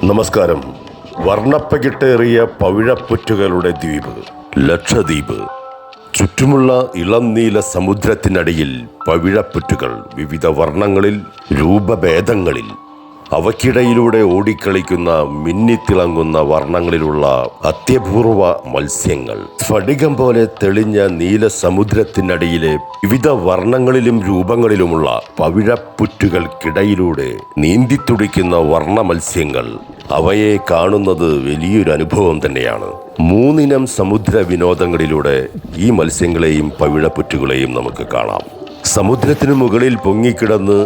നമസ്കാരം. വർണ്ണപ്പകിട്ടേറിയ പവിഴപ്പുറ്റുകളുടെ ദ്വീപ് ലക്ഷദ്വീപ്. ചുറ്റുമുള്ള ഇളം നീല സമുദ്രത്തിനടിയിൽ പവിഴപ്പുറ്റുകൾ വിവിധ വർണ്ണങ്ങളിൽ, രൂപഭേദങ്ങളിൽ. അവയ്ക്കിടയിലൂടെ ഓടിക്കളിക്കുന്ന മിന്നിത്തിളങ്ങുന്ന വർണ്ണങ്ങളിലുള്ള അത്യപൂർവ മത്സ്യങ്ങൾ. സ്ഫടികം പോലെ തെളിഞ്ഞ നീല സമുദ്രത്തിനടിയിലെ വിവിധ വർണ്ണങ്ങളിലും രൂപങ്ങളിലുമുള്ള പവിഴപ്പുറ്റുകൾക്കിടയിലൂടെ നീന്തിത്തുടിക്കുന്ന വർണ്ണ മത്സ്യങ്ങൾ. അവയെ കാണുന്നത് വലിയൊരു അനുഭവം തന്നെയാണ്. 3 ഇനം സമുദ്ര വിനോദങ്ങളിലൂടെ ഈ മത്സ്യങ്ങളെയും പവിഴപ്പുറ്റുകളെയും നമുക്ക് കാണാം. സമുദ്രത്തിനു മുകളിൽ പൊങ്ങിക്കിടന്ന്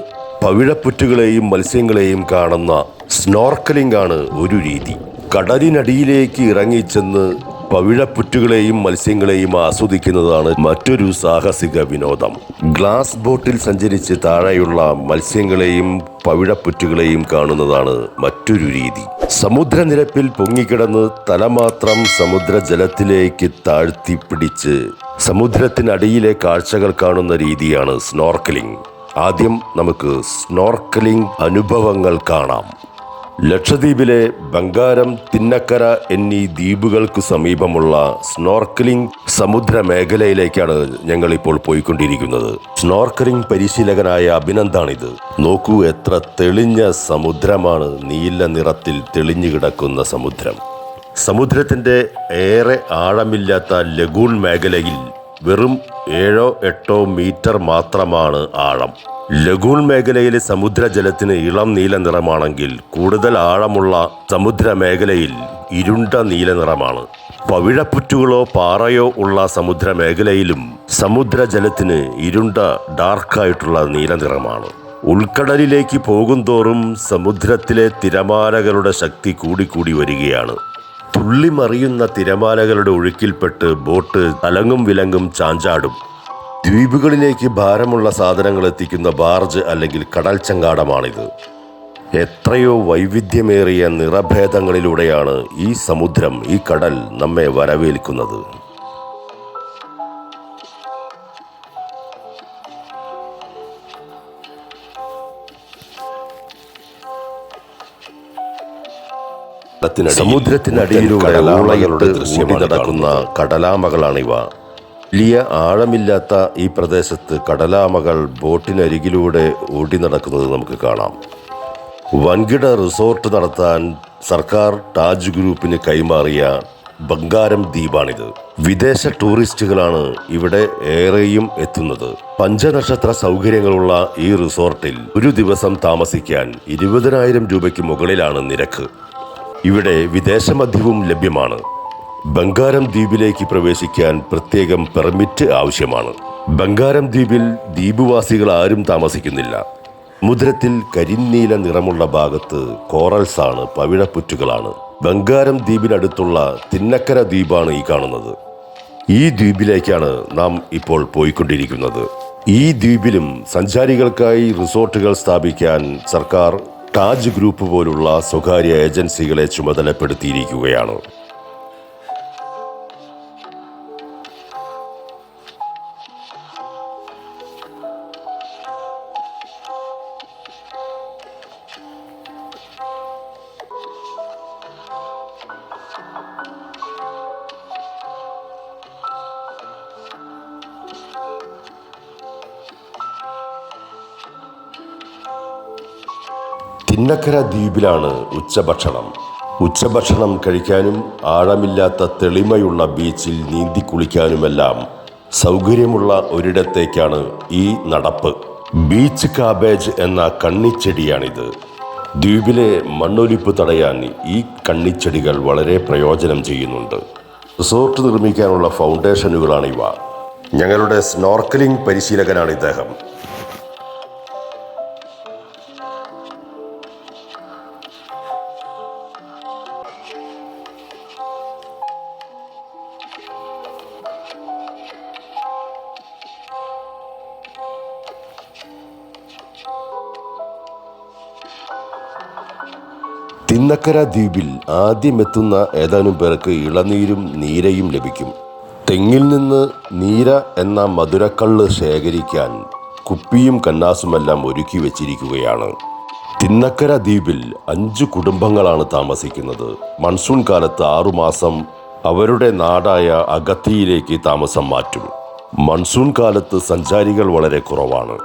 പവിഴപ്പുറ്റുകളെയും മത്സ്യങ്ങളെയും കാണുന്ന സ്നോർക്കലിംഗ് ആണ് ഒരു രീതി. കടലിനടിയിലേക്ക് ഇറങ്ങിച്ചെന്ന് പവിഴപ്പുറ്റുകളെയും മത്സ്യങ്ങളെയും ആസ്വദിക്കുന്നതാണ് മറ്റൊരു സാഹസിക വിനോദം. ഗ്ലാസ് ബോട്ടിൽ സഞ്ചരിച്ച് താഴെയുള്ള മത്സ്യങ്ങളെയും പവിഴപ്പുറ്റുകളെയും കാണുന്നതാണ് മറ്റൊരു രീതി. സമുദ്രനിരപ്പിൽ പൊങ്ങിക്കിടന്ന് തലമാത്രം സമുദ്രജലത്തിലേക്ക് താഴ്ത്തി പിടിച്ച് സമുദ്രത്തിനടിയിലെ കാഴ്ചകൾ കാണുന്ന രീതിയാണ് സ്നോർക്കലിംഗ്. ആദ്യം നമുക്ക് സ്നോർക്കലിംഗ് അനുഭവങ്ങൾ കാണാം. ലക്ഷദ്വീപിലെ ബംഗാരം, തിന്നക്കര എന്നീ ദ്വീപുകൾക്ക് സമീപമുള്ള സ്നോർക്കലിംഗ് സമുദ്ര മേഖലയിലേക്കാണ് ഞങ്ങളിപ്പോൾ പോയിക്കൊണ്ടിരിക്കുന്നത്. സ്നോർക്കലിംഗ് പരിശീലകനായ അഭിനന്ദാണിത്. നോക്കൂ, എത്ര തെളിഞ്ഞ സമുദ്രമാണ്. നീല നിറത്തിൽ തെളിഞ്ഞു കിടക്കുന്ന സമുദ്രം. സമുദ്രത്തിൻ്റെ ഏറെ ആഴമില്ലാത്ത ലഗൂൺ മേഖലയിൽ വെറും 7-8 മീറ്റർ മാത്രമാണ് ആഴം. ലഗൂൺ മേഖലയിലെ സമുദ്രജലത്തിന് ഇളം നീല നിറമാണെങ്കിൽ കൂടുതൽ ആഴമുള്ള സമുദ്ര മേഖലയിൽ ഇരുണ്ട നീല നിറമാണ്. പവിഴപ്പുറ്റുകളോ പാറയോ ഉള്ള സമുദ്ര മേഖലയിലും സമുദ്രജലത്തിന് ഇരുണ്ട ഡാർക്കായിട്ടുള്ള നീല നിറമാണ്. ഉൾക്കടലിലേക്ക് പോകുന്തോറും സമുദ്രത്തിലെ തിരമാലകളുടെ ശക്തി കൂടിക്കൂടി വരികയാണ്. തുള്ളിമറിയുന്ന തിരമാലകളുടെ ഒഴുക്കിൽപ്പെട്ട് ബോട്ട് തലങ്ങും വിലങ്ങും ചാഞ്ചാടും. ദ്വീപുകളിലേക്ക് ഭാരമുള്ള സാധനങ്ങൾ എത്തിക്കുന്ന ബാർജ് അല്ലെങ്കിൽ കടൽ ചങ്ങാടമാണിത്. എത്രയോ വൈവിധ്യമേറിയ നിറഭേദങ്ങളിലൂടെയാണ് ഈ സമുദ്രം, ഈ കടൽ നമ്മെ വരവേൽക്കുന്നത്. സമുദ്രത്തിനടിയിലൂടെ ഊളകളുടെ ഓടി നടക്കുന്ന കടലാമകളാണിവ. വലിയ ആഴമില്ലാത്ത ഈ പ്രദേശത്ത് കടലാമകൾ ബോട്ടിനരികിലൂടെ ഓടി നടക്കുന്നത് നമുക്ക് കാണാം. വൻകിട റിസോർട്ട് നടത്താൻ സർക്കാർ താജ് ഗ്രൂപ്പിന് കൈമാറിയ ബംഗാരം ദ്വീപാണിത്. വിദേശ ടൂറിസ്റ്റുകളാണ് ഇവിടെ ഏറെയും എത്തുന്നത്. 5 നക്ഷത്ര സൗകര്യങ്ങളുള്ള ഈ റിസോർട്ടിൽ ഒരു ദിവസം താമസിക്കാൻ 20,000 രൂപയ്ക്ക് മുകളിലാണ് നിരക്ക്. ഇവിടെ വിദേശമദ്യവും ലഭ്യമാണ്. ബംഗാരം ദ്വീപിലേക്ക് പ്രവേശിക്കാൻ പ്രത്യേകം പെർമിറ്റ് ആവശ്യമാണ്. ബംഗാരം ദ്വീപിൽ ദ്വീപുവാസികൾ ആരും താമസിക്കുന്നില്ല. സമുദ്രത്തിൽ കരിനീല നിറമുള്ള ഭാഗത്ത് കോറൽസ് ആണ്, പവിഴപ്പുറ്റുകളാണ്. ബംഗാരം ദ്വീപിനടുത്തുള്ള തിന്നക്കര ദ്വീപാണ് ഈ കാണുന്നത്. ഈ ദ്വീപിലേക്കാണ് നാം ഇപ്പോൾ പോയിക്കൊണ്ടിരിക്കുന്നത്. ഈ ദ്വീപിലും സഞ്ചാരികൾക്കായി റിസോർട്ടുകൾ സ്ഥാപിക്കാൻ സർക്കാർ താജ് ഗ്രൂപ്പ് പോലുള്ള സ്വകാര്യ ഏജൻസികളെ ചുമതലപ്പെടുത്തിയിരിക്കുകയാണ്. തിന്നക്കര ദ്വീപിലാണ് ഉച്ചഭക്ഷണം കഴിക്കാനും ആഴമില്ലാത്ത തെളിമയുള്ള ബീച്ചിൽ നീന്തിക്കുളിക്കാനുമെല്ലാം സൗകര്യമുള്ള ഒരിടത്തേക്കാണ് ഈ നടപ്പ്. ബീച്ച് കാബേജ് എന്ന കണ്ണിച്ചെടിയാണിത്. ദ്വീപിലെ മണ്ണൊലിപ്പ് തടയാൻ ഈ കണ്ണിച്ചെടികൾ വളരെ പ്രയോജനം ചെയ്യുന്നുണ്ട്. റിസോർട്ട് നിർമ്മിക്കാനുള്ള ഫൗണ്ടേഷനുകളാണിവ. ഞങ്ങളുടെ സ്നോർക്കലിംഗ് പരിശീലകനാണ് ഇദ്ദേഹം. തിന്നക്കര ദ്വീപിൽ ആദ്യമെത്തുന്ന ഏതാനും പേർക്ക് ഇളനീരും നീരയും ലഭിക്കും. തെങ്ങിൽ നിന്ന് നീര എന്ന മധുരക്കള്ള് ശേഖരിക്കാൻ കുപ്പിയും കന്നാസുമെല്ലാം ഒരുക്കി വച്ചിരിക്കുകയാണ്. തിന്നക്കര ദ്വീപിൽ 5 കുടുംബങ്ങളാണ് താമസിക്കുന്നത്. മൺസൂൺ കാലത്ത് 6 മാസം അവരുടെ നാടായ അഗത്തിയിലേക്ക് താമസം മാറ്റും. മൺസൂൺ കാലത്ത് സഞ്ചാരികൾ വളരെ കുറവാണ്.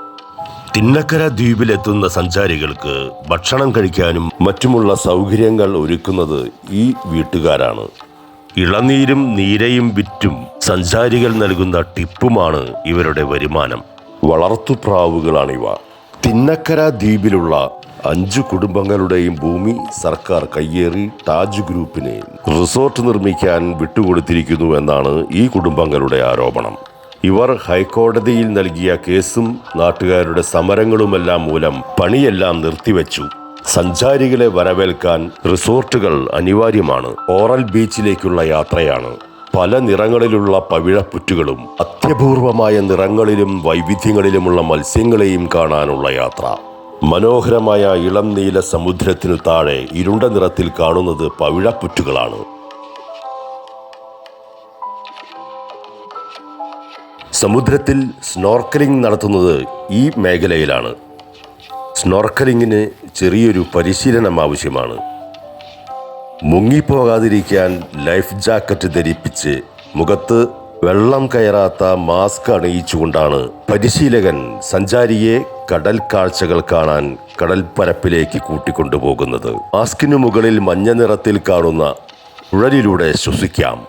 തിന്നക്കര ദ്വീപിലെത്തുന്ന സഞ്ചാരികൾക്ക് ഭക്ഷണം കഴിക്കാനും മറ്റുമുള്ള സൗകര്യങ്ങൾ ഒരുക്കുന്നത് ഈ വീട്ടുകാരാണ്. ഇളനീരും നീരയും വിറ്റും സഞ്ചാരികൾ നൽകുന്ന ടിപ്പുമാണ് ഇവരുടെ വരുമാനം. വളർത്തുപ്രാവുകളാണിവ. തിന്നക്കര ദ്വീപിലുള്ള 5 കുടുംബങ്ങളുടെയും ഭൂമി സർക്കാർ കയ്യേറി താജ് ഗ്രൂപ്പിന് റിസോർട്ട് നിർമ്മിക്കാൻ വിട്ടുകൊടുത്തിരിക്കുന്നു എന്നാണ് ഈ കുടുംബങ്ങളുടെ ആരോപണം. ഇവർ ഹൈക്കോടതിയിൽ നൽകിയ കേസും നാട്ടുകാരുടെ സമരങ്ങളുമെല്ലാം മൂലം പണിയെല്ലാം നിർത്തിവെച്ചു. സഞ്ചാരികളെ വരവേൽക്കാൻ റിസോർട്ടുകൾ അനിവാര്യമാണ്. കോറൽ ബീച്ചിലേക്കുള്ള യാത്രയാണ്. പല നിറങ്ങളിലുള്ള പവിഴപ്പുറ്റുകളും അത്യപൂർവമായ നിറങ്ങളിലും വൈവിധ്യങ്ങളിലുമുള്ള മത്സ്യങ്ങളെയും കാണാനുള്ള യാത്ര. മനോഹരമായ ഇളം നീല സമുദ്രത്തിനു താഴെ ഇരുണ്ട നിറത്തിൽ കാണുന്നത് പവിഴപ്പുറ്റുകളാണ്. സമുദ്രത്തിൽ സ്നോർക്കലിംഗ് നടത്തുന്നത് ഈ മേഖലയിലാണ്. സ്നോർക്കലിങ്ങിന് ചെറിയൊരു പരിശീലനം ആവശ്യമാണ്. മുങ്ങിപ്പോകാതിരിക്കാൻ ലൈഫ് ജാക്കറ്റ് ധരിപ്പിച്ച് മുഖത്ത് വെള്ളം കയറാത്ത മാസ്ക് അണിയിച്ചുകൊണ്ടാണ് പരിശീലകൻ സഞ്ചാരിയെ കടൽ കാഴ്ചകൾ കാണാൻ കടൽപ്പരപ്പിലേക്ക് കൂട്ടിക്കൊണ്ടുപോകുന്നത്. മാസ്കിനു മുകളിൽ മഞ്ഞ നിറത്തിൽ കാണുന്ന കുഴലിലൂടെ ശ്വസിക്കാം.